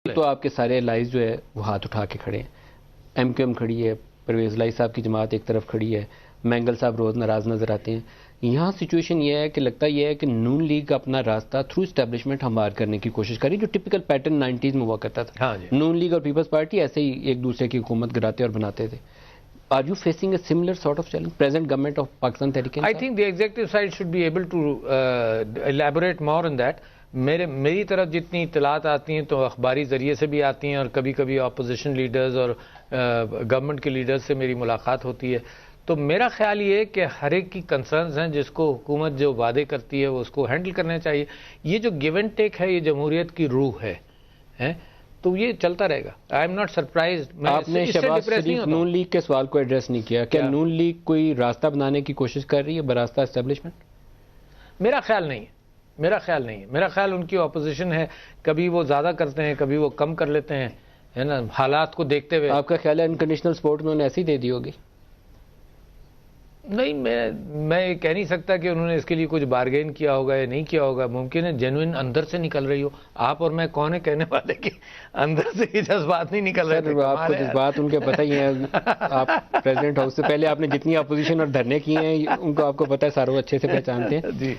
تو آپ کے سارے الائز جو ہے وہ ہاتھ اٹھا کے کھڑے ہیں. ایم کیو ایم کھڑی ہے, پرویز لائی صاحب کی جماعت ایک طرف کھڑی ہے, مینگل صاحب روز ناراض نظر آتے ہیں. یہاں سچویشن یہ ہے کہ لگتا یہ ہے کہ نون لیگ اپنا راستہ تھرو اسٹیبلشمنٹ ہموار کرنے کی کوشش کر رہی ہے, جو ٹپیکل پیٹرن 90s میں ہوا کرتا تھا. ہاں جی. نون لیگ اور پیپلز پارٹی ایسے ہی ایک دوسرے کی حکومت گراتے اور بناتے تھے. Are you facing a similar sort of challenge? Present government of Pakistan Tehreek-e-Insaf? I think the executive side should be able to elaborate more on that. میری طرف جتنی اطلاعات آتی ہیں تو اخباری ذریعے سے بھی آتی ہیں, اور کبھی کبھی اپوزیشن لیڈرز اور گورنمنٹ کے لیڈرز سے میری ملاقات ہوتی ہے. تو میرا خیال یہ ہے کہ ہر ایک کی کنسرنز ہیں, جس کو حکومت جو وعدے کرتی ہے وہ اس کو ہینڈل کرنا چاہیے. یہ جو گیو اینڈ ٹیک ہے یہ جمہوریت کی روح ہے, تو یہ چلتا رہے گا. I am not surprised. آپ نے شہباز شریف نون لیگ کے سوال کو ایڈریس نہیں کیا. کیا نون لیگ کوئی راستہ بنانے کی کوشش کر رہی ہے براستہ اسٹیبلشمنٹ؟ میرا خیال نہیں ہے. میرا خیال ان کی اپوزیشن ہے, کبھی وہ زیادہ کرتے ہیں کبھی وہ کم کر لیتے ہیں, ہے نا, حالات کو دیکھتے ہوئے. آپ کا خیال ہے انکنڈیشنل سپورٹ میں انہیں ایسی دے دی ہوگی؟ نہیں, میں یہ کہہ نہیں سکتا کہ انہوں نے اس کے لیے کچھ بارگین کیا ہوگا یا نہیں کیا ہوگا. ممکن ہے جینوئن اندر سے نکل رہی ہو. آپ اور میں کون ہے کہنے والے کہ اندر سے یہ جذبات نہیں نکل رہے تھے. آپ کو جذبات ان کے پتہ ہی ہیں. آپ پریزیڈنٹ ہاؤس سے پہلے آپ نے جتنی اپوزیشن اور دھرنے کیے ہیں ان کو آپ کو پتہ ہے, ساروں اچھے سے پہچانتے ہیں. جی.